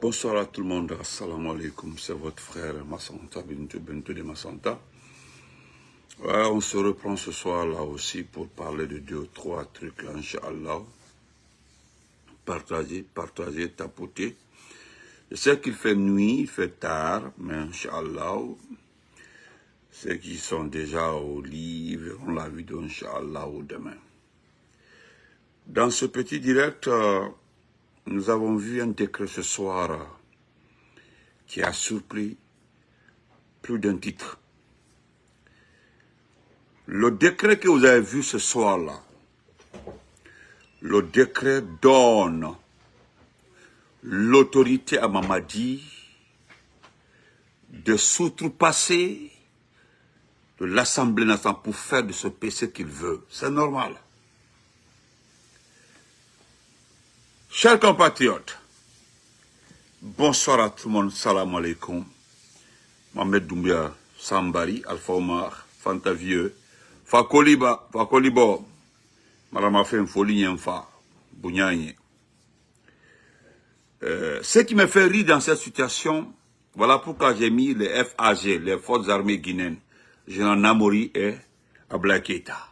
Bonsoir à tout le monde, assalamu alaikum, c'est votre frère Massanta, Bintou de Massanta. Ouais, on se reprend ce soir là aussi pour parler de 2 ou 3 trucs, Inch'Allah. Partager, tapoter. Je sais qu'il fait nuit, il fait tard, mais Inch'Allah, ceux qui sont déjà au lit verront la vidéo, Inch'Allah, demain. Dans ce petit direct, nous avons vu un décret ce soir qui a surpris plus d'un titre. Le décret que vous avez vu ce soir-là, le décret donne l'autorité à Mamadi de s'outrepasser de l'Assemblée nationale pour faire de ce pays ce qu'il veut. C'est normal. Chers compatriotes, bonsoir à tout le monde, salam alaikum. Mohamed Doumbia, Sambari, Alpha Omar, Fanta Vieux, Fakolibo, Madame Afem Folie Nyenfa, Bougnagne. Ce qui me fait rire dans cette situation, voilà pourquoi j'ai mis les FAG, les Forces Armées Guinéennes, Général Namori et Abdoulaye Keïta.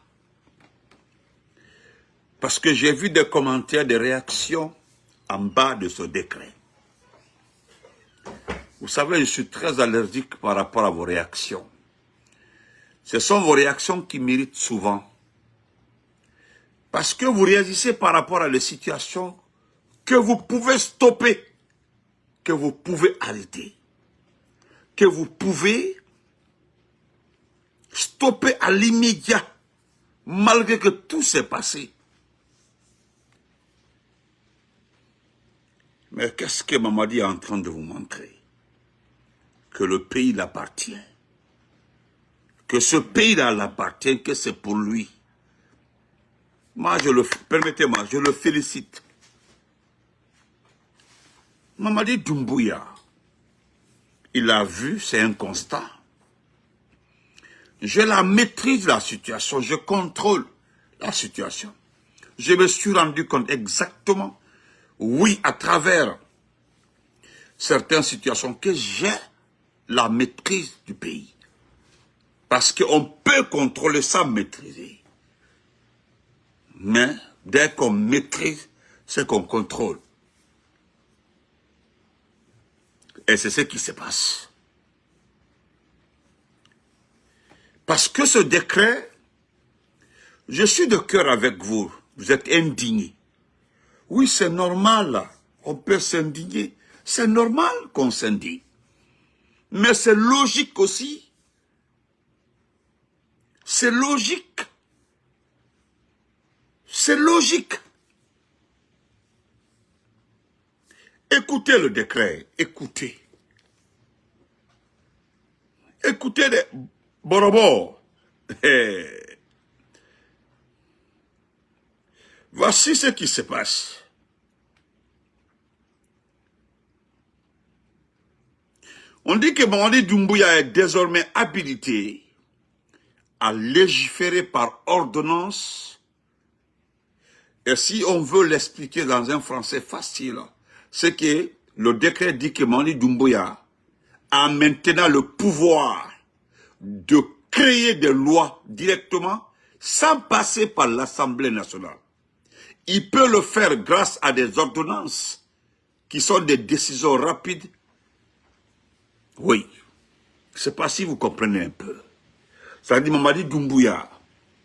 Parce que j'ai vu des commentaires, des réactions en bas de ce décret. Vous savez, je suis très allergique par rapport à vos réactions. Ce sont vos réactions qui méritent souvent. Parce que vous réagissez par rapport à des situations que vous pouvez stopper, que vous pouvez arrêter, que vous pouvez stopper à l'immédiat, malgré que tout s'est passé. Mais qu'est-ce que Mamadi est en train de vous montrer? Que le pays l'appartient. Que ce pays-là l'appartient, que c'est pour lui. Moi, permettez-moi, je le félicite. Mamadi Doumbouya, il a vu, c'est un constat. Je la maîtrise la situation, je contrôle la situation. Je me suis rendu compte exactement, oui, à travers certaines situations, que j'ai la maîtrise du pays. Parce qu'on peut contrôler sans maîtriser. Mais dès qu'on maîtrise, c'est qu'on contrôle. Et c'est ce qui se passe. Parce que ce décret, je suis de cœur avec vous. Vous êtes indignés. Oui, c'est normal. On peut s'indigner. C'est normal qu'on s'indigne. Mais c'est logique aussi. C'est logique. C'est logique. Écoutez le décret. Écoutez. Écoutez les borobos. Voici ce qui se passe. On dit que Mamadi Doumbouya est désormais habilité à légiférer par ordonnance. Et si on veut l'expliquer dans un français facile, c'est que le décret dit que Mamadi Doumbouya a maintenant le pouvoir de créer des lois directement sans passer par l'Assemblée nationale. Il peut le faire grâce à des ordonnances qui sont des décisions rapides. Oui, je ne sais pas si vous comprenez un peu. Ça dit Mamadi Doumbouya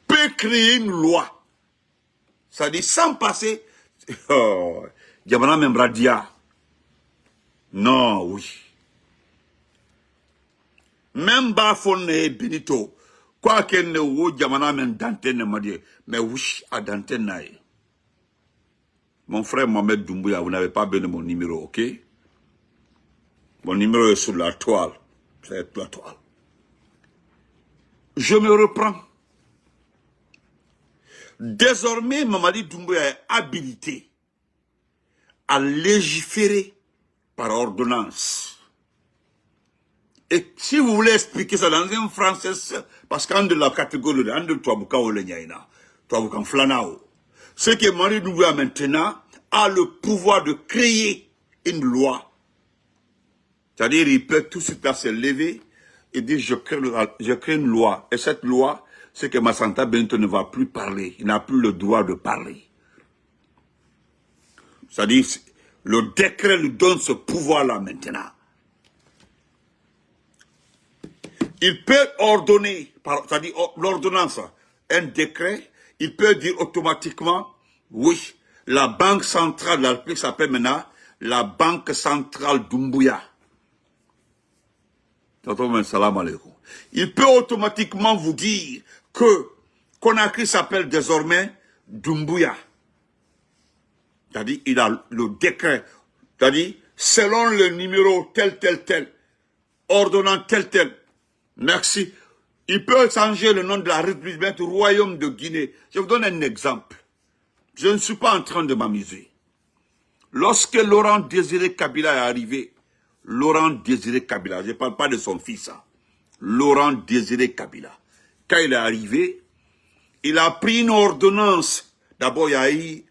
peut créer une loi. Ça dit sans passer. Oh, Diamana Membradia. Non, oui. Même Bafone Benito. Quoi qu'il ne ou Diamana Mendantene m'a dit. Mais oui, à Dantene. Mon frère Mohamed Doumbouya, vous n'avez pas besoin de mon numéro, ok? Mon numéro est sur la toile. C'est la toile. Je me reprends. Désormais, Mamadi Doumbouya est habilité à légiférer par ordonnance. Et si vous voulez expliquer ça dans un français, parce qu'en de la catégorie, en de Touabouka ou Lenyaïna, Touabouka Flanao, c'est que Mamadi Doumbouya maintenant a le pouvoir de créer une loi C'est-à-dire, il peut tout de suite là se lever et dire, je crée une loi. Et cette loi, c'est que Massanta Bento ne va plus parler. Il n'a plus le droit de parler. C'est-à-dire, le décret lui donne ce pouvoir-là maintenant. Il peut ordonner, c'est-à-dire l'ordonnance, un décret, il peut dire automatiquement, oui, la Banque centrale de la République s'appelle maintenant la Banque centrale d'Umbuya. Il peut automatiquement vous dire que Conakry s'appelle désormais Doumbouya. C'est-à-dire, il a le décret. C'est-à-dire, selon le numéro tel, ordonnant tel. Merci. Il peut changer le nom de la République, mettre Royaume de Guinée. Je vous donne un exemple. Je ne suis pas en train de m'amuser. Lorsque Laurent Désiré Kabila est arrivé, Laurent Désiré Kabila, je ne parle pas de son fils, hein. Laurent Désiré Kabila. Quand il est arrivé, il a pris une ordonnance. D'abord, il y a eu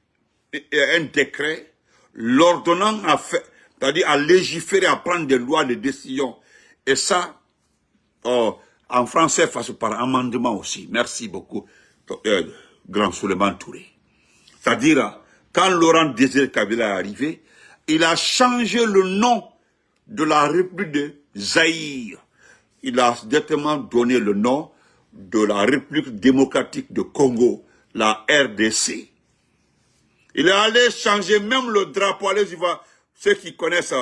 un décret. L'ordonnance a fait, c'est-à-dire à légiférer, à prendre des lois, des décisions. Et ça, en français, face par amendement aussi. Merci beaucoup, Grand Souleymane Touré. C'est-à-dire, quand Laurent Désiré Kabila est arrivé, il a changé le nom de la République de Zaïre. Il a directement donné le nom de la République démocratique de Congo, la RDC. Il est allé changer même le drapeau. Allez-y voir, ceux qui connaissent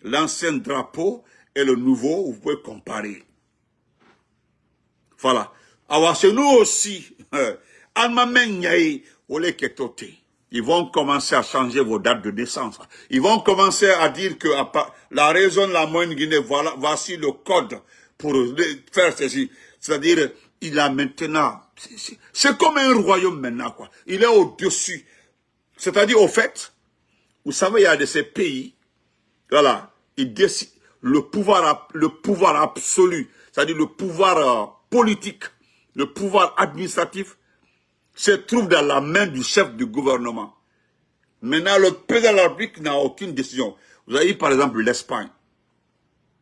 l'ancien drapeau et le nouveau, vous pouvez comparer. Voilà. Alors, chez nous aussi, ils vont commencer à changer vos dates de naissance. Ils vont commencer à dire que la raison de la Moyenne-Guinée, voilà, voici le code pour faire ceci. C'est-à-dire, il a maintenant, c'est comme un royaume maintenant, quoi. Il est au-dessus. C'est-à-dire, au fait, vous savez, il y a de ces pays, voilà, ils décident, le pouvoir absolu, c'est-à-dire le pouvoir politique, le pouvoir administratif, se trouve dans la main du chef du gouvernement. Maintenant, le président de la République n'a aucune décision. Vous avez par exemple l'Espagne.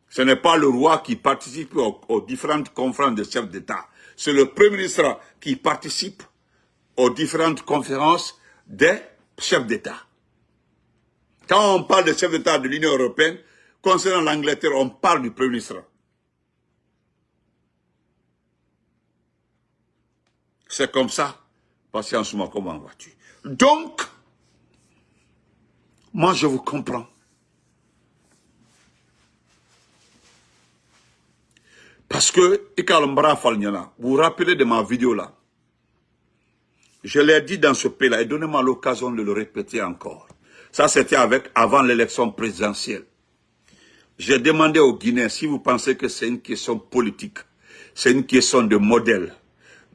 Ce n'est pas le roi qui participe aux différentes conférences des chefs d'État. C'est le Premier ministre qui participe aux différentes conférences des chefs d'État. Quand on parle des chefs d'État de l'Union européenne, concernant l'Angleterre, on parle du Premier ministre. C'est comme ça. Patience-moi, comment vas-tu? Donc, moi je vous comprends. Parce que, vous vous rappelez de ma vidéo là. Je l'ai dit dans ce pays-là et donnez-moi l'occasion de le répéter encore. Ça, c'était avant l'élection présidentielle. J'ai demandé aux Guinéens, si vous pensez que c'est une question politique, c'est une question de modèle,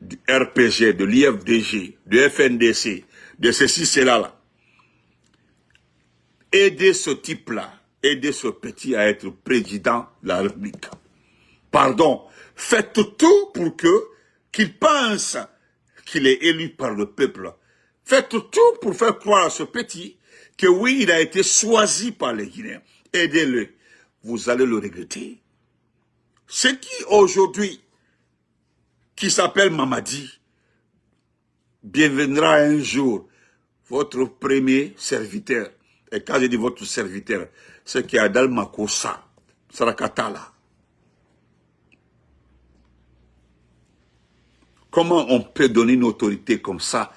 du RPG, de l'IFDG, du FNDC, de ceci, cela là. Aidez ce type-là, aidez ce petit à être président de la République. Pardon, faites tout pour qu'il pense qu'il est élu par le peuple. Faites tout pour faire croire à ce petit que oui, il a été choisi par les Guinéens. Aidez-le. Vous allez le regretter. Ce qui aujourd'hui, qui s'appelle Mamadi, deviendra un jour votre premier serviteur. Et quand je dis votre serviteur, c'est qui a Adal Makossa, Sarakatala. Comment on peut donner une autorité comme ça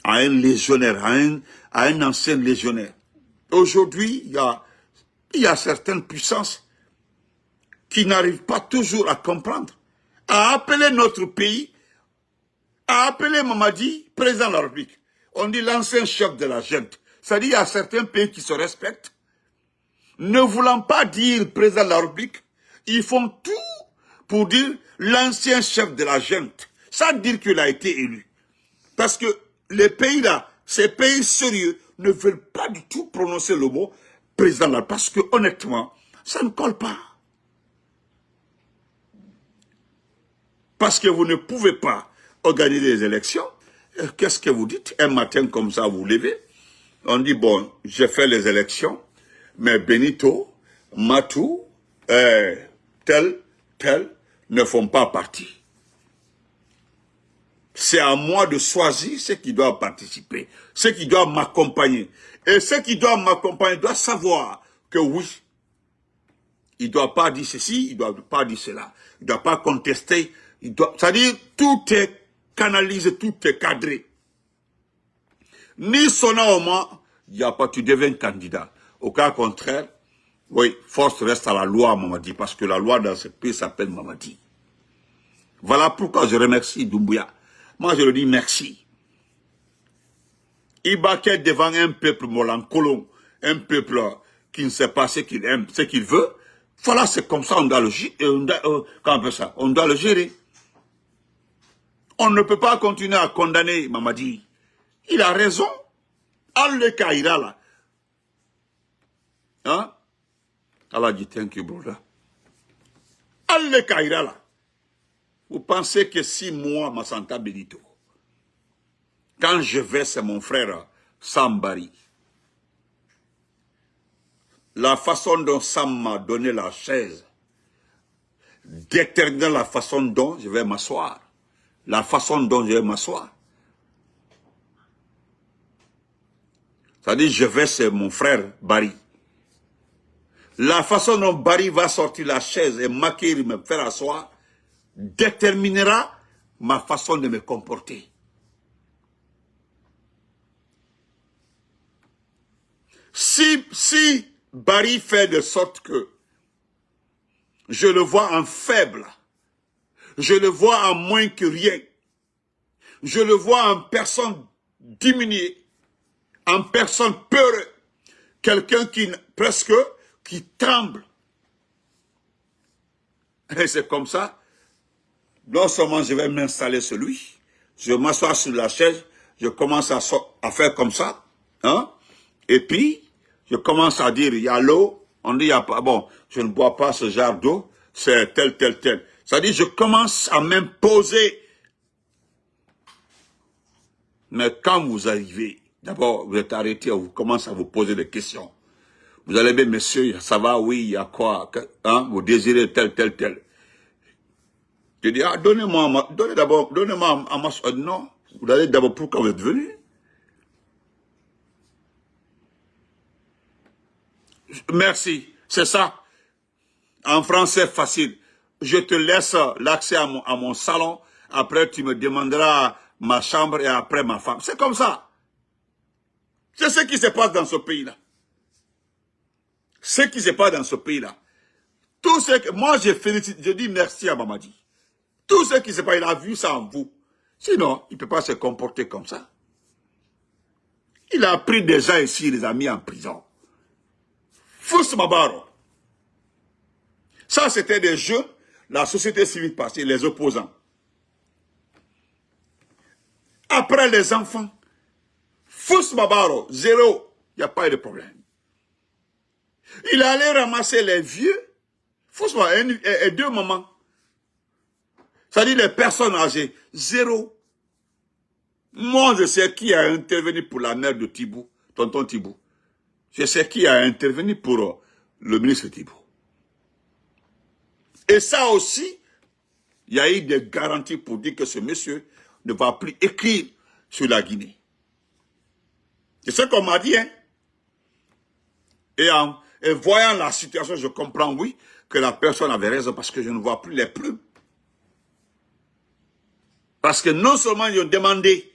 à un légionnaire, à un ancien légionnaire? Aujourd'hui, il y a certaines puissances qui n'arrivent pas toujours à comprendre, à appeler notre pays, à appeler Mamadi président de la République. On dit l'ancien chef de la junte. C'est-à-dire qu'il y a certains pays qui se respectent. Ne voulant pas dire président de la République, ils font tout pour dire l'ancien chef de la junte, sans dire qu'il a été élu. Parce que les pays là, ces pays sérieux, ne veulent pas du tout prononcer le mot président là, parce que honnêtement, ça ne colle pas. Parce que vous ne pouvez pas organiser des élections. Qu'est-ce que vous dites? Un matin comme ça, vous vous levez, on dit, bon, j'ai fait les élections, mais Benito, Matou, tels ne font pas partie. C'est à moi de choisir ceux qui doivent participer, ceux qui doivent m'accompagner. Et ceux qui doivent m'accompagner doivent savoir que oui, il ne doit pas dire ceci, il ne doit pas dire cela. Il ne doit pas contester. C'est-à-dire, tout est canalisé, tout est cadré. Ni sonna au moins, il n'y a pas, tu deviens candidat. Au cas contraire, oui, force reste à la loi, Mamadi, parce que la loi dans ce pays s'appelle Mamadi. Voilà pourquoi je remercie Doumbouya. Moi, je le dis merci. Il baquait devant un peuple molancolon, un peuple qui ne sait pas ce qu'il aime, ce qu'il veut. Voilà, c'est comme ça, on doit le gérer. On doit le gérer. On ne peut pas continuer à condamner Mamadi. Il a raison. Allah Kaira là. Hein? Allah dit thank you, brother. Allah Kaira là. Vous pensez que si moi, Massanta Benito, quand je vais, c'est mon frère Sambari, la façon dont Sam m'a donné la chaise détermine la façon dont je vais m'asseoir. La façon dont je vais m'asseoir. C'est-à-dire, je vais, c'est mon frère Barry. La façon dont Barry va sortir la chaise et m'accueillir, me faire asseoir, déterminera ma façon de me comporter. Si Barry fait de sorte que je le vois en faible, je le vois en moins que rien, je le vois en personne diminuée, en personne peureuse, quelqu'un qui presque qui tremble. Et c'est comme ça, non seulement je vais m'installer sur lui, je m'assois sur la chaise, je commence à faire comme ça, hein, et puis je commence à dire, il y a l'eau, on dit, il y a pas, bon, je ne bois pas ce genre d'eau, c'est tel. C'est-à-dire, je commence à m'imposer. Mais quand vous arrivez, d'abord, vous êtes arrêté, vous commencez à vous poser des questions. Vous allez bien, monsieur, ça va, oui, il y a quoi, hein, vous désirez tel. Je dis, ah, donnez-moi à ma soeur. Non, vous allez d'abord, pourquoi vous êtes venu? Merci, c'est ça. En français facile. Je te laisse l'accès à mon salon. Après, tu me demanderas ma chambre et après ma femme. C'est comme ça. C'est ce qui se passe dans ce pays-là. Ce qui se passe dans ce pays-là. Tout ce que, moi, je dis merci à Mamadi. Tout ce qui se passe, il a vu ça en vous. Sinon, il ne peut pas se comporter comme ça. Il a pris des gens ici, il les a mis en prison. Fous Mabaro. Ça, c'était des jeunes, la société civile passée, les opposants. Après les enfants, Fous Mabaro, zéro, il n'y a pas eu de problème. Il allait ramasser les vieux, Fous Mabaro, et deux mamans. C'est-à-dire les personnes âgées, zéro. Moi, je sais qui a intervenu pour la mère de Thibou, tonton Thibou. Je sais qui a intervenu pour le ministre Thibou. Et ça aussi, il y a eu des garanties pour dire que ce monsieur ne va plus écrire sur la Guinée. C'est ce qu'on m'a dit, hein. Et voyant la situation, je comprends, oui, que la personne avait raison parce que je ne vois plus les plumes. Parce que non seulement ils ont demandé,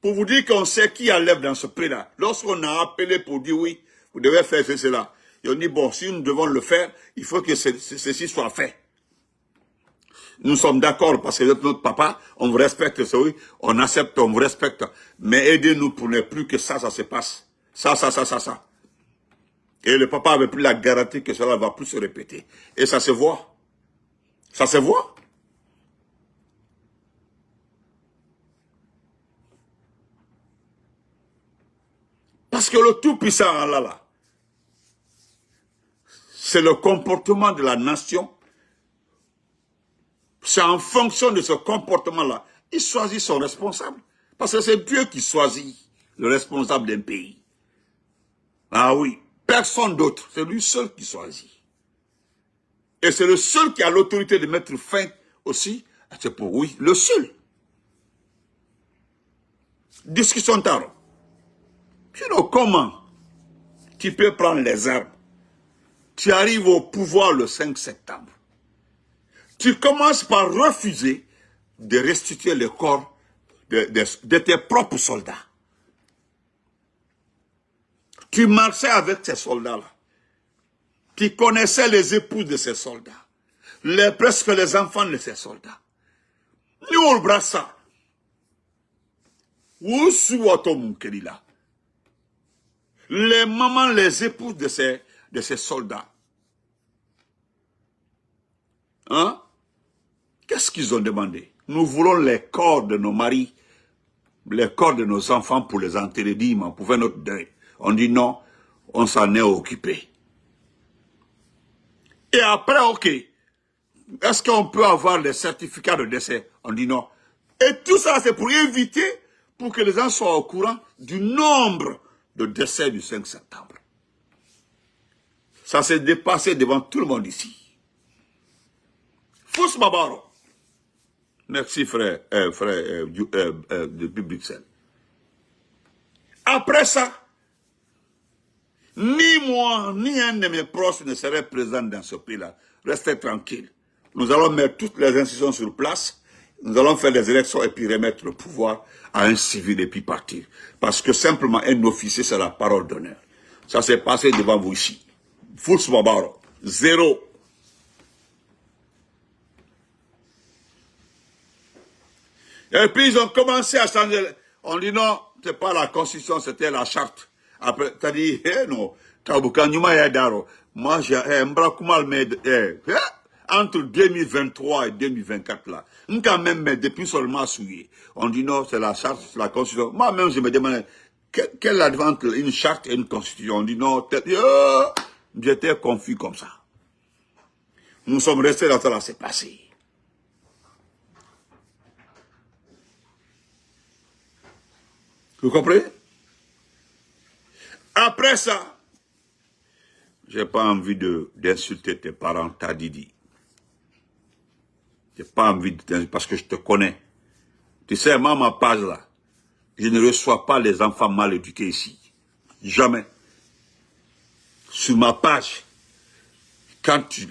pour vous dire qu'on sait qui enlève dans ce pays-là, lorsqu'on a appelé pour dire oui, vous devez faire cela, ils ont dit bon, si nous devons le faire, il faut que ceci soit fait. Nous sommes d'accord parce que vous êtes notre papa, on vous respecte, oui, on accepte, on vous respecte, mais aidez-nous pour ne plus que ça se passe. Ça. Et le papa avait pris la garantie que cela ne va plus se répéter. Et ça se voit. Ça se voit. Parce que le Tout-Puissant Allah, là, c'est le comportement de la nation. C'est en fonction de ce comportement-là, il choisit son responsable. Parce que c'est Dieu qui choisit le responsable d'un pays. Ah oui, personne d'autre, c'est lui seul qui choisit. Et c'est le seul qui a l'autorité de mettre fin aussi. C'est pour oui, le seul. Discussion tard. Sinon, comment tu peux prendre les armes? Tu arrives au pouvoir le 5 septembre. Tu commences par refuser de restituer le corps de tes propres soldats. Tu marchais avec ces soldats-là. Tu connaissais les épouses de ces soldats. Presque les enfants de ces soldats. Nous, le brassa. Où sont les mamans, les épouses de ces soldats. Hein? Qu'est-ce qu'ils ont demandé? Nous voulons les corps de nos maris, les corps de nos enfants pour les enterrer dignement, pour faire notre deuil. On dit non, on s'en est occupé. Et après, ok, est-ce qu'on peut avoir les certificats de décès? On dit non. Et tout ça, c'est pour éviter, pour que les gens soient au courant du nombre de décès du 5 septembre. Ça s'est dépassé devant tout le monde ici. Fous Babaro. Merci frère, depuis Bruxelles. Après ça, ni moi, ni un de mes proches ne serait présent dans ce pays-là. Restez tranquille. Nous allons mettre toutes les institutions sur place. Nous allons faire des élections et puis remettre le pouvoir à un civil et puis partir. Parce que simplement un officier, c'est la parole d'honneur. Ça s'est passé devant vous ici. Fous Babaro. 0. Et puis ils ont commencé à changer. On dit non, c'est pas la constitution, c'était la charte. Après, t'as dit, non, moi j'ai un bras entre 2023 et 2024 là. Quand même, mais depuis seulement souillé. On dit non, c'est la charte, c'est la constitution. Moi-même, je me demandais, quelle est la différence entre une charte et une constitution? On dit non, j'étais confus comme ça. Nous sommes restés dans ça, là, c'est passé. Vous comprenez? Après ça, j'ai pas envie d'insulter tes parents, t'as dit. J'ai pas envie de parce que je te connais. Tu sais, moi, ma page là, je ne reçois pas les enfants mal éduqués ici. Jamais. Sur ma page, quand tu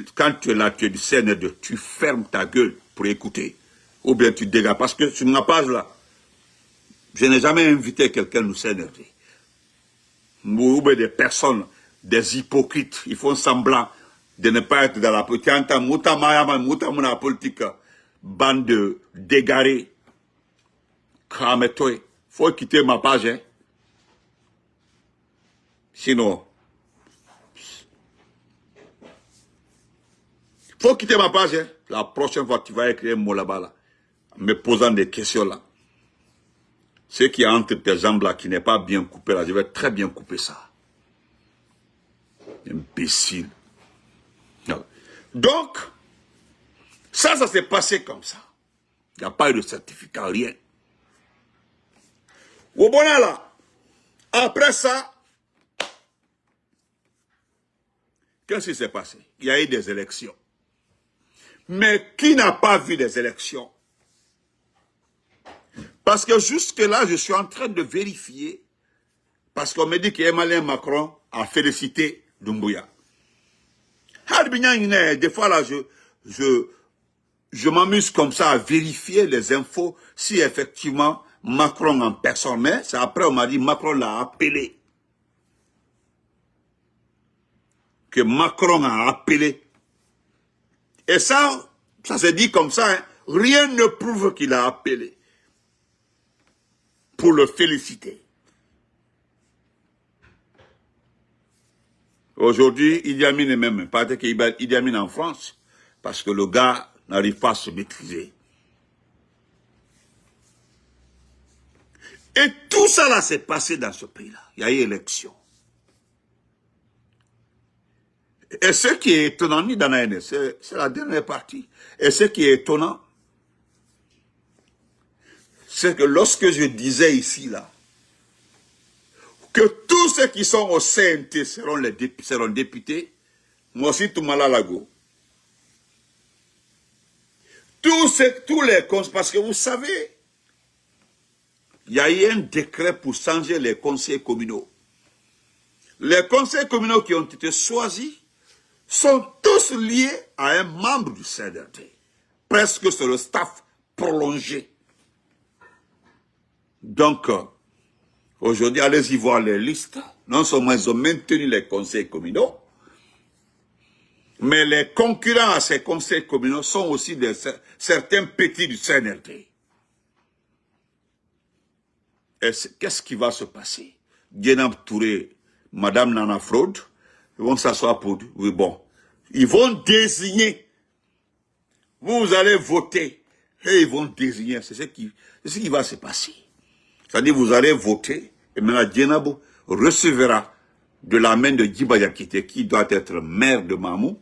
es là, tu es du CNR2, tu fermes ta gueule pour écouter. Ou bien tu dégages. Parce que sur ma page là, je n'ai jamais invité quelqu'un nous CNRD. Ou des personnes, des hypocrites, ils font semblant de ne pas être dans la politique. La politique, bande d'égarés. Krametoy. Faut quitter ma page, hein. Sinon, faut quitter ma page, hein. La prochaine fois, tu vas écrire un mot là-bas, là, en me posant des questions là. Ce qui est entre tes jambes là, qui n'est pas bien coupé là, je vais très bien couper ça. Imbécile. Donc, ça s'est passé comme ça. Il n'y a pas eu de certificat, rien. Au bon là, après ça, qu'est-ce qui s'est passé? Il y a eu des élections. Mais qui n'a pas vu des élections? Parce que jusque-là, je suis en train de vérifier, parce qu'on me dit qu'Emmanuel Macron a félicité Doumbouya. Des fois, là, je m'amuse comme ça à vérifier les infos, si effectivement Macron en personne, mais c'est après on m'a dit Macron l'a appelé. Que Macron a appelé. Et ça s'est dit comme ça, hein, rien ne prouve qu'il a appelé. Pour le féliciter. Aujourd'hui, Idi Amin est même, peut-être qu'Idi Amin en France, parce que le gars n'arrive pas à se maîtriser. Et tout ça là s'est passé dans ce pays-là. Il y a eu élection. Et ce qui est étonnant, ni dans la NS, c'est la dernière partie. Et ce qui est étonnant, c'est que lorsque je disais ici, là, que tous ceux qui sont au CNT seront députés, moi aussi, tout malalago. tous les conseils, parce que vous savez, il y a eu un décret pour changer les conseils communaux. Les conseils communaux qui ont été choisis sont tous liés à un membre du CNRD. Presque sur le staff prolongé. Donc, aujourd'hui, allez-y voir les listes. Non seulement ils ont maintenu les conseils communaux, mais les concurrents à ces conseils communaux sont aussi certains petits du CNRD. Et qu'est-ce qui va se passer? Guénam Touré, Madame Nana Fraude, ils vont s'asseoir pour dire, oui bon, ils vont désigner, vous allez voter, et ils vont désigner, c'est ce qui va se passer. C'est-à-dire vous allez voter, et maintenant Djenabou recevra de la main de Djiba Yakite, qui doit être maire de Mamou,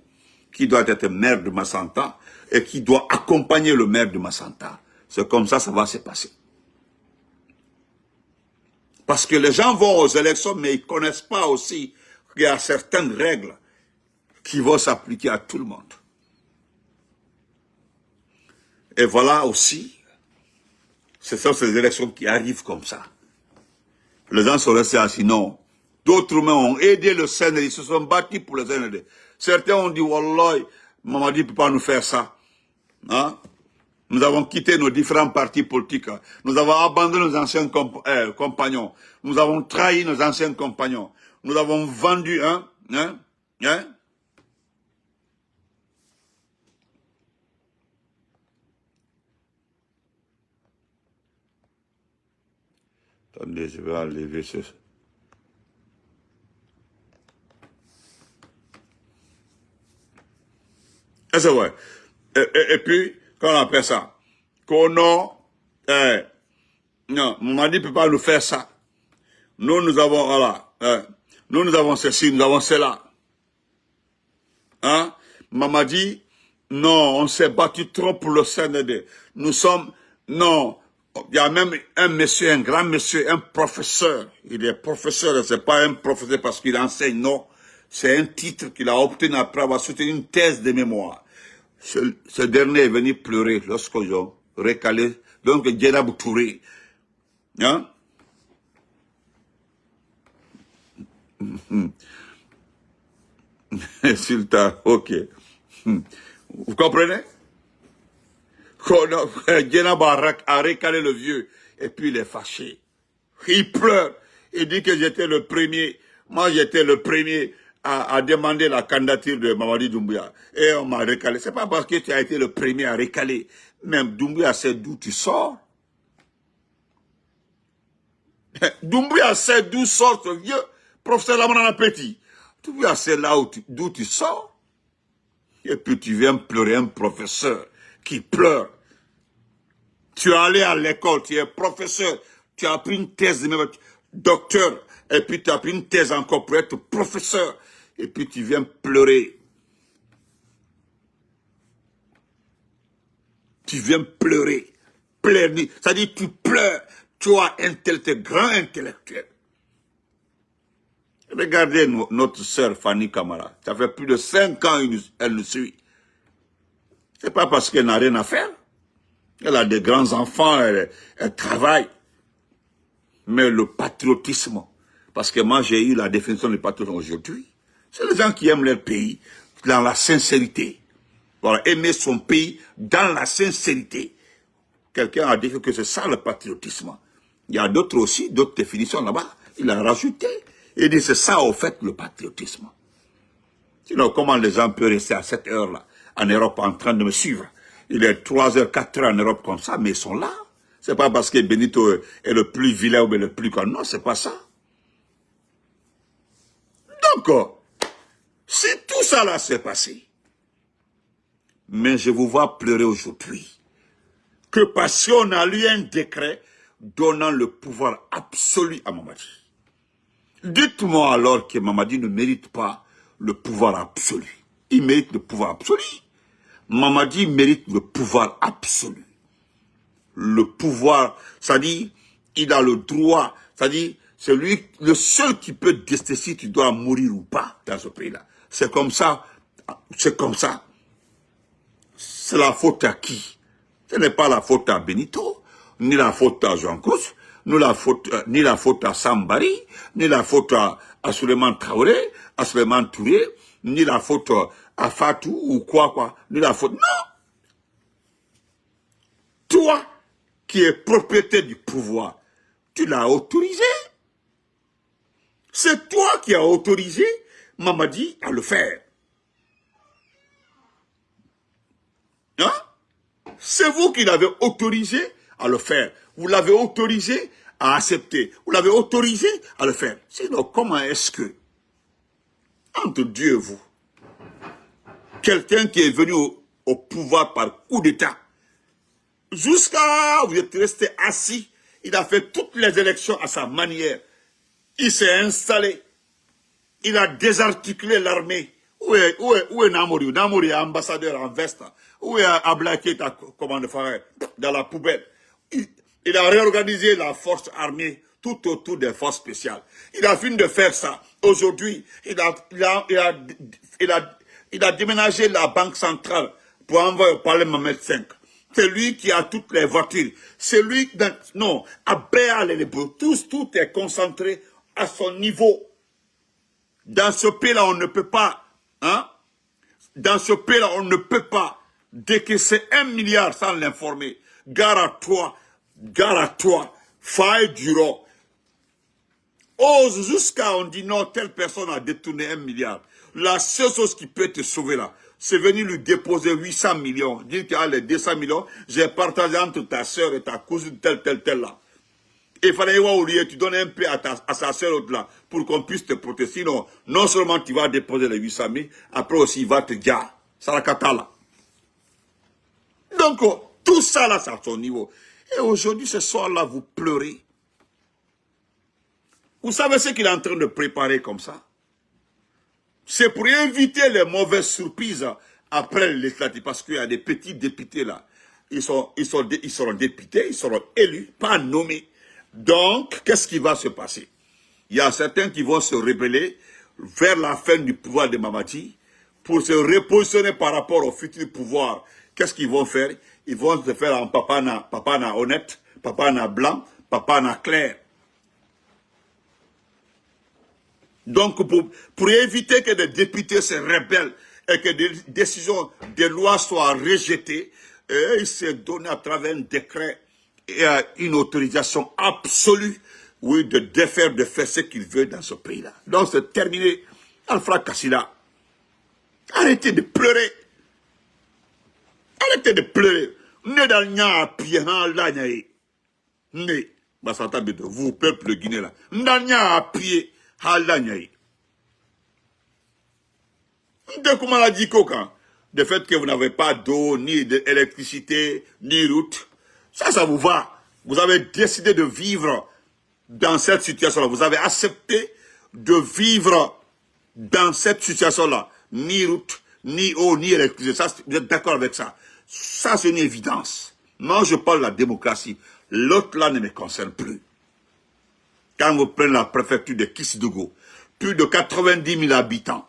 qui doit être maire de Massanta, et qui doit accompagner le maire de Massanta. C'est comme ça va se passer. Parce que les gens vont aux élections, mais ils ne connaissent pas aussi qu'il y a certaines règles qui vont s'appliquer à tout le monde. Et voilà aussi, ce sont ces élections qui arrivent comme ça. Les gens sont restés assis, non. D'autres ont aidé le CNRD, ils se sont battus pour le CNRD. Certains ont dit, Wallah, Mamadi ne peut pas nous faire ça. Hein? Nous avons quitté nos différents partis politiques. Nous avons abandonné nos anciens compagnons. Nous avons trahi nos anciens compagnons. Nous avons vendu, Attendez, je vais enlever ce... Et c'est vrai. Et puis, quand on appelle ça, non, Mamadi ne peut pas nous faire ça. Nous avons, voilà, nous avons ceci, nous avons cela. Hein? Mamadi, non, on s'est battu trop pour le CNRD. Nous sommes, non, il y a même un monsieur, un grand monsieur, un professeur. Il est professeur, c'est pas un professeur parce qu'il enseigne, non. C'est un titre qu'il a obtenu après avoir soutenu une thèse de mémoire. Ce dernier est venu pleurer lorsqu'ils ont recalé, donc Djenabou Touré. Hein? Sultan, ok. Vous comprenez? Djenabou a recalé le vieux, et puis il est fâché. Il pleure. Il dit que j'étais le premier. Moi, j'étais le premier à demander la candidature de Mamadi Doumbouya. Et on m'a recalé. C'est pas parce que tu as été le premier à recaler. Même Doumbouya sait d'où tu sors. Doumbouya sait d'où sort ce vieux professeur Lamanana Petit. Doumbouya sait là d'où tu sors. Et puis tu viens pleurer un professeur qui pleure. Tu es allé à l'école, tu es professeur, tu as pris une thèse de docteur, et puis tu as pris une thèse encore pour être professeur, et puis tu viens pleurer. Tu viens pleurer. C'est-à-dire tu pleures. Tu as un grand intellectuel. Regardez notre sœur Fanny Kamara. Ça fait plus de 5 ans elle nous suit. C'est pas parce qu'elle n'a rien à faire. Elle a des grands enfants, elle travaille. Mais le patriotisme, parce que moi j'ai eu la définition du patriotisme aujourd'hui, c'est les gens qui aiment leur pays dans la sincérité. Voilà, aimer son pays dans la sincérité. Quelqu'un a dit que c'est ça le patriotisme. Il y a d'autres aussi, d'autres définitions là-bas. Il a rajouté. Il dit c'est ça au fait le patriotisme. Sinon comment les gens peuvent rester à cette heure-là en Europe en train de me suivre? Il est 3 heures, 4 heures en Europe comme ça, mais ils sont là. C'est pas parce que Benito est le plus vilain ou le plus con. Non, c'est pas ça. Donc, si tout ça là s'est passé, mais je vous vois pleurer aujourd'hui, que parce qu'on a lu un décret donnant le pouvoir absolu à Mamadi. Dites-moi alors que Mamadi ne mérite pas le pouvoir absolu. Il mérite le pouvoir absolu. Mamadi mérite le pouvoir absolu. Le pouvoir, c'est-à-dire, il a le droit, c'est-à-dire, c'est lui le seul qui peut décider si tu dois mourir ou pas dans ce pays-là. C'est comme ça, c'est comme ça. C'est la faute à qui? Ce n'est pas la faute à Benito, ni la faute à Jean Cruz, ni la faute à Sambari, ni la faute à Suleiman Traoré, à Suleiman Touré, ni la faute à Fatou ou quoi, ni la faute. Non! Toi, qui es propriétaire du pouvoir, tu l'as autorisé. C'est toi qui as autorisé Mamadi à le faire. Hein? C'est vous qui l'avez autorisé à le faire. Vous l'avez autorisé à accepter. Vous l'avez autorisé à le faire. Sinon, comment est-ce que, entre Dieu et vous, quelqu'un qui est venu au pouvoir par coup d'État, jusqu'à vous êtes resté assis, il a fait toutes les élections à sa manière. Il s'est installé. Il a désarticulé l'armée. Où est Namori? Namori est ambassadeur en veste. Où est Ablaké, comment le faire, dans la poubelle? Il a réorganisé la force armée tout autour des forces spéciales. Il a fini de faire ça. Aujourd'hui, il a déménagé la banque centrale pour envoyer au palais Mohamed V. C'est lui qui a toutes les voitures. C'est lui, non, à Béal et les Bleus, tout est concentré à son niveau. Dans ce pays-là, on ne peut pas, hein? Dans ce pays-là, on ne peut pas décaisser 1 milliard sans l'informer. Gare à toi, Faye Duro. Ose jusqu'à on dit non, telle personne a détourné 1 milliard. La seule chose qui peut te sauver là, c'est venir lui déposer 800 millions. Dire qu'il y a les 200 millions, j'ai partagé entre ta soeur et ta cousine, telle là. Il fallait voir au lieu, tu donnes un peu à sa soeur l'autre là, pour qu'on puisse te protéger. Sinon, non seulement tu vas déposer les 800 000, après aussi il va te dire, Sarakata là. Donc, tout ça là, c'est à son niveau. Et aujourd'hui, ce soir-là, vous pleurez. Vous savez ce qu'il est en train de préparer comme ça? C'est pour éviter les mauvaises surprises après les législatives, parce qu'il y a des petits députés là. Ils seront députés, ils seront élus, pas nommés. Donc, qu'est-ce qui va se passer? Il y a certains qui vont se rebeller vers la fin du pouvoir de Mamadi pour se repositionner par rapport au futur pouvoir. Qu'est-ce qu'ils vont faire? Ils vont se faire en papana honnête, papana blanc, papana clair. Donc, pour éviter que des députés se rebellent et que des décisions, des lois soient rejetées, il s'est donné à travers un décret et une autorisation absolue, oui, de faire ce qu'il veut dans ce pays-là. Donc, c'est terminé. Alpha Kassila, arrêtez de pleurer. Arrêtez de pleurer. Ne dans pied là, ne, basata de vous, peuple guinéen là. N'anya pied là, de comment l'a dit Kokan, le fait que vous n'avez pas d'eau, ni d'électricité, ni route, ça vous va. Vous avez décidé de vivre dans cette situation-là. Vous avez accepté de vivre dans cette situation-là. Ni route, ni eau, ni électricité. Ça, vous êtes d'accord avec ça? Ça, c'est une évidence. Moi, je parle de la démocratie. L'autre là ne me concerne plus. Quand vous prenez la préfecture de Kisdougou, plus de 90 000 habitants,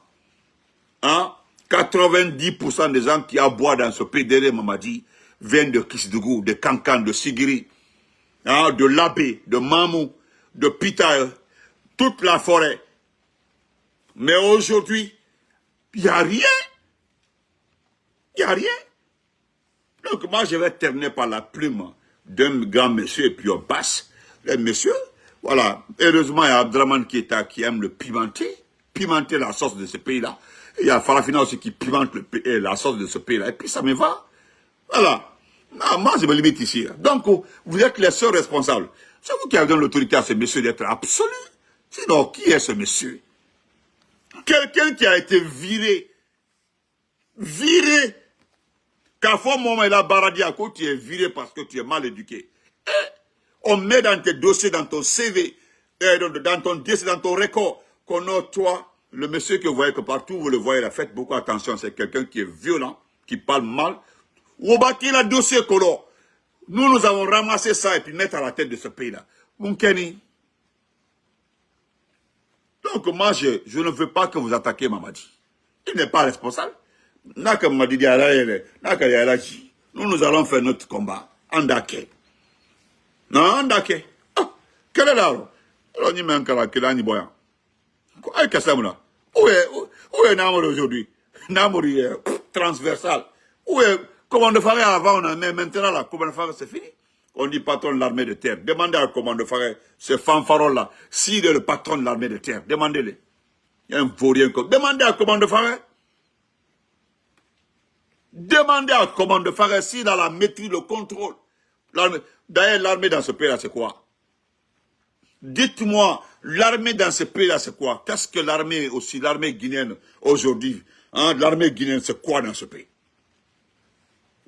hein? 90% des gens qui aboient dans ce pays derrière Mamadi viennent de Kisdougou, de Kankan, de Sigiri, hein? De Labé, de Mamou, de Pitae, toute la forêt. Mais aujourd'hui, il n'y a rien. Il n'y a rien. Donc moi, je vais terminer par la plume d'un grand monsieur et puis on passe. Les messieurs, voilà. Heureusement, il y a Abdraman qui aime le pimenter la sauce de ce pays-là. Il y a Farafina aussi qui pimente la sauce de ce pays-là. Et puis ça me va. Voilà. Non, moi, je me limite ici. Donc, vous êtes les seuls responsables. C'est vous qui avez donné l'autorité à ce monsieur d'être absolu. Sinon, qui est ce monsieur? Quelqu'un qui a été viré. Viré. Parfois, moment, il a baradé à quoi tu es viré parce que tu es mal éduqué. Et on met dans tes dossiers, dans ton CV, dans ton dossier, dans ton record, qu'on a toi, le monsieur que vous voyez que partout, vous le voyez, là, faites beaucoup attention, c'est quelqu'un qui est violent, qui parle mal. Ou bâti le dossier que l'on. Nous avons ramassé ça et puis mettre à la tête de ce pays-là. Moukeni. Donc moi, je ne veux pas que vous attaquiez Mamadi. Il n'est pas responsable. Nous nous allons faire notre combat. Andake. Non, Andake. Ah, quel est là? On y met un caractère, ni boyan. Qu'est-ce que c'est? Où est Namor aujourd'hui? Namor est transversal. Où est, comment de Faré avant, mais maintenant là, comment de Faré, c'est fini. On dit patron de l'armée de terre. Demandez à comment de Faré, ce fanfaron là, s'il est le patron de l'armée de terre. Demandez-le. Il y a un vaurien comme. Demandez à comment de Faré. Demandez à comment de Faré s'il a la maîtrise, le contrôle. D'ailleurs, l'armée dans ce pays-là, c'est quoi? Dites-moi, l'armée dans ce pays-là, c'est quoi? Qu'est-ce que l'armée aussi, l'armée guinéenne aujourd'hui, hein, l'armée guinéenne, c'est quoi dans ce pays?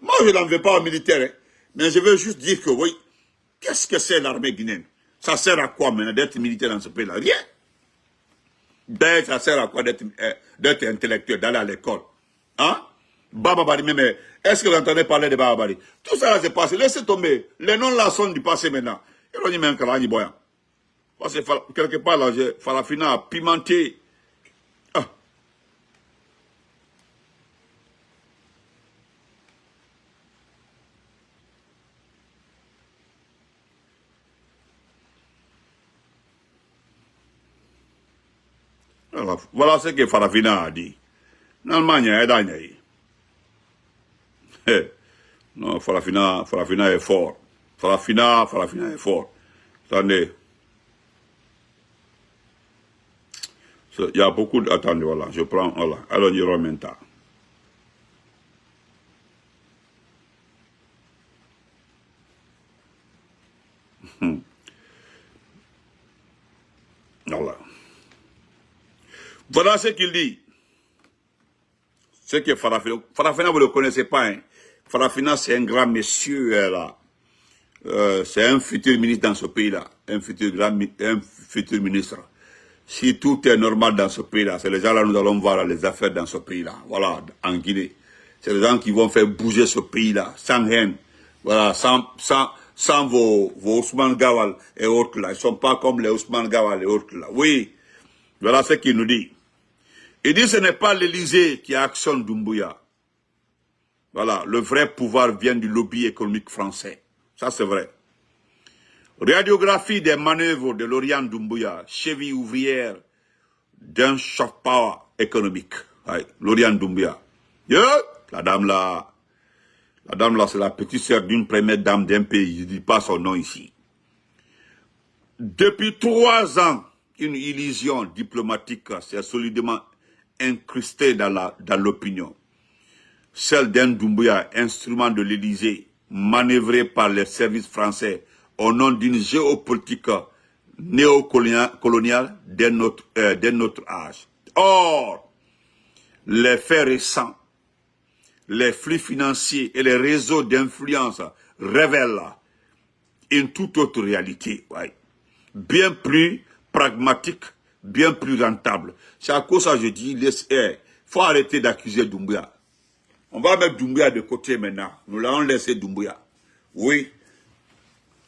Moi, je n'en veux pas aux militaires, hein, mais je veux juste dire que oui, qu'est-ce que c'est l'armée guinéenne? Ça sert à quoi maintenant d'être militaire dans ce pays-là? Rien. D'ailleurs, ça sert à quoi d'être intellectuel, d'aller à l'école? Hein? Bababari, mais est-ce que vous entendez parler de Bababari? Tout ça là, c'est passé. Laissez tomber. Les noms là sont du passé maintenant. Et on y met un calani boyan. Parce que quelque part là, Farafina a pimenté. Ah. Voilà ce que Farafina a dit. L'Allemagne est dernier. Non, Farafina est fort. Farafina est fort. Attendez. Il y a beaucoup de... Attendez, voilà, je prends... Voilà, alors il y aura maintenant. Voilà. Voilà ce qu'il dit. C'est que Farafina, vous ne le connaissez pas. Hein. Farafina, c'est un grand monsieur là. C'est un futur ministre dans ce pays-là. Un futur ministre. Si tout est normal dans ce pays-là, c'est les gens là, nous allons voir là, les affaires dans ce pays-là. Voilà, en Guinée. C'est les gens qui vont faire bouger ce pays-là, sans haine. Voilà, sans vos Ousmane Gawal et autres là. Ils ne sont pas comme les Ousmane Gawal et autres là. Oui, voilà ce qu'il nous dit. Il dit que ce n'est pas l'Élysée qui actionne Doumbouya. Voilà, le vrai pouvoir vient du lobby économique français. Ça, c'est vrai. Radiographie des manœuvres de Laurent Doumbouya, cheville ouvrière d'un soft power économique. Ouais, Laurent Doumbouya. La dame là, c'est la petite sœur d'une première dame d'un pays. Je ne dis pas son nom ici. Depuis 3 ans, une illusion diplomatique s'est solidement incrustée dans l'opinion. Celle d'un Doumbouya, instrument de l'Élysée, manœuvré par les services français au nom d'une géopolitique néocoloniale d'un autre âge. Or, les faits récents, les flux financiers et les réseaux d'influence révèlent une toute autre réalité, ouais. Bien plus pragmatique, bien plus rentable. C'est à cause de ça que je dis, il faut arrêter d'accuser Doumbouya. On va mettre Doumbouya de côté maintenant. Nous l'avons laissé Doumbouya. Oui.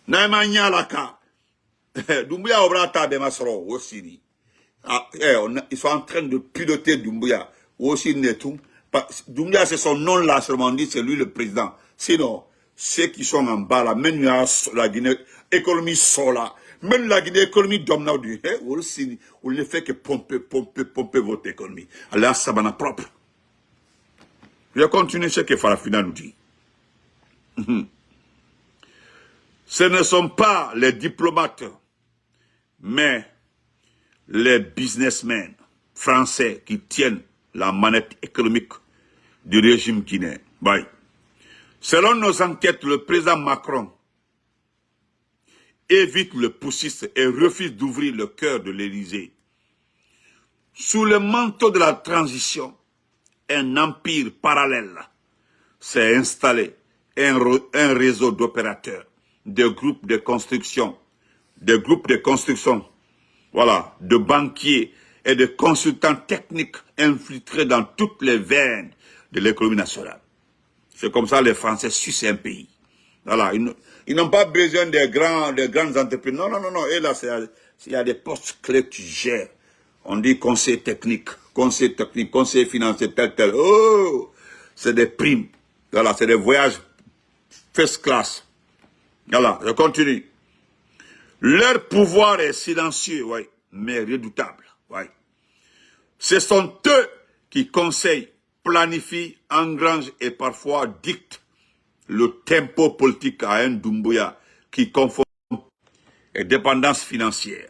Naimanya Laka. Doumbouya Obrata de Masro, aussi. Ils sont en train de piloter Doumbouya. Aussi Netou. Doumbouya, c'est son nom là, seulement dit, c'est lui le président. Sinon, ceux qui sont en bas là, même la Guinée, économie sola. Même la Guinée, économie dominante du, aussi, on ne fait que pomper votre économie. Alors, ça va propre. Je vais continuer ce que Farafina nous dit. Ce ne sont pas les diplomates, mais les businessmen français qui tiennent la manette économique du régime guinéen. Bye. Selon nos enquêtes, le président Macron évite le poussiste et refuse d'ouvrir le cœur de l'Élysée. Sous le manteau de la transition, un empire parallèle s'est installé, un réseau d'opérateurs, de groupes de construction, voilà, de banquiers et de consultants techniques infiltrés dans toutes les veines de l'économie nationale. C'est comme ça les Français sucent un pays. Voilà, ils n'ont pas besoin des grandes entreprises. Non. Et là, il y a des postes clés qui gèrent. On dit conseil technique, conseil financier, tel. Oh, c'est des primes. Voilà, c'est des voyages first class. Voilà, je continue. Leur pouvoir est silencieux, ouais, mais redoutable. Ouais. Ce sont eux qui conseillent, planifient, engrangent et parfois dictent le tempo politique à un Doumbouya qui confond et dépendance financière.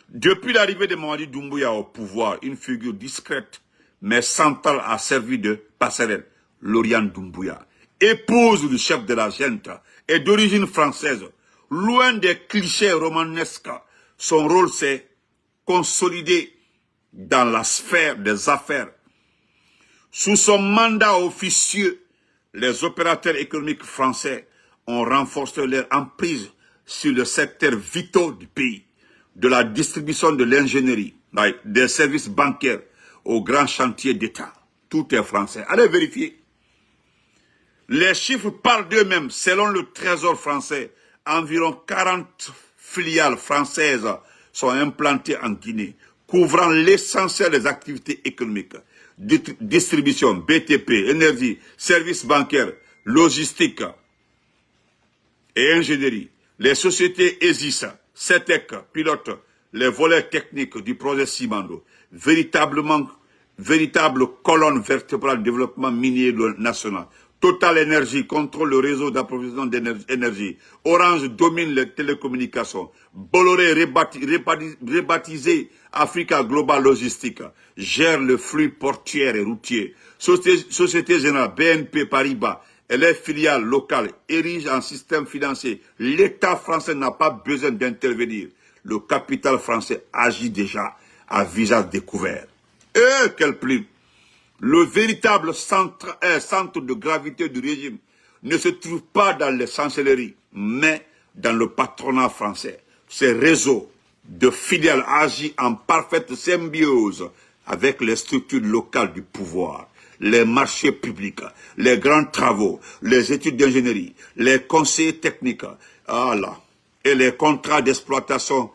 Depuis l'arrivée de Mamadi Doumbouya au pouvoir, une figure discrète mais centrale a servi de passerelle, Lauriane Doumbouya, épouse du chef de la junte et d'origine française. Loin des clichés romanesques, son rôle s'est consolidé dans la sphère des affaires. Sous son mandat officieux, les opérateurs économiques français ont renforcé leur emprise sur le secteur vital du pays, de la distribution de l'ingénierie, des services bancaires aux grands chantiers d'État. Tout est français. Allez vérifier. Les chiffres parlent d'eux-mêmes. Selon le Trésor français, environ 40 filiales françaises sont implantées en Guinée, couvrant l'essentiel des activités économiques. Distribution, BTP, énergie, services bancaires, logistique et ingénierie. Les sociétés ESIS, CETEC pilotent les volets techniques du projet Simando, véritable colonne vertébrale du développement minier national. Total Énergie contrôle le réseau d'approvisionnement d'énergie. Orange domine les télécommunications. Bolloré, rebaptisé Africa Global Logistique, gère le flux portuaire et routier. Société Générale, BNP Paribas et les filiales locales érigent un système financier. L'État français n'a pas besoin d'intervenir. Le capital français agit déjà à visage découvert. Quelle plume! Le véritable centre de gravité du régime ne se trouve pas dans les chancelleries, mais dans le patronat français. Ces réseaux de filiales agissent en parfaite symbiose avec les structures locales du pouvoir, les marchés publics, les grands travaux, les études d'ingénierie, les conseils techniques, et les contrats d'exploitation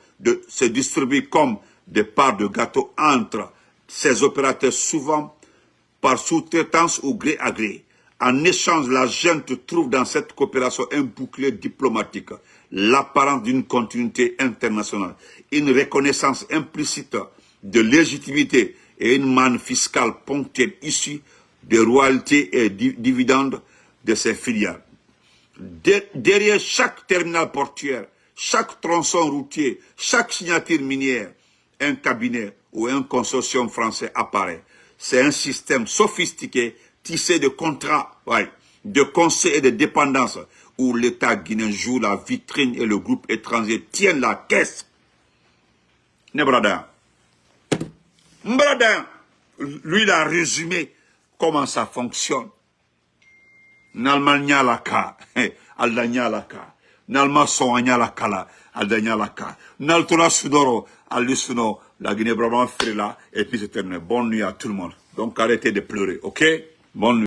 se distribuent comme des parts de gâteau entre ces opérateurs, souvent par sous-traitance ou gré à gré. En échange, la junte trouve dans cette coopération un bouclier diplomatique, l'apparence d'une continuité internationale, une reconnaissance implicite de légitimité et une manne fiscale ponctuelle issue des royalties et dividendes de ses filiales. Derrière chaque terminal portuaire, chaque tronçon routier, chaque signature minière, un cabinet ou un consortium français apparaît. C'est un système sophistiqué, tissé de contrats, de conseils et de dépendances, où l'État guinéen joue la vitrine et le groupe étranger tient la caisse. Nebradin. Mbradin, lui, il a résumé comment ça fonctionne. Nalma laka, aldanya laka. Nalma soanya lakala, aldanya laka. Naltola sudoro, alusuno. La Guinée-Brabant fait là, et puis c'est terminé. Bonne nuit à tout le monde. Donc arrêtez de pleurer, ok? Bonne nuit.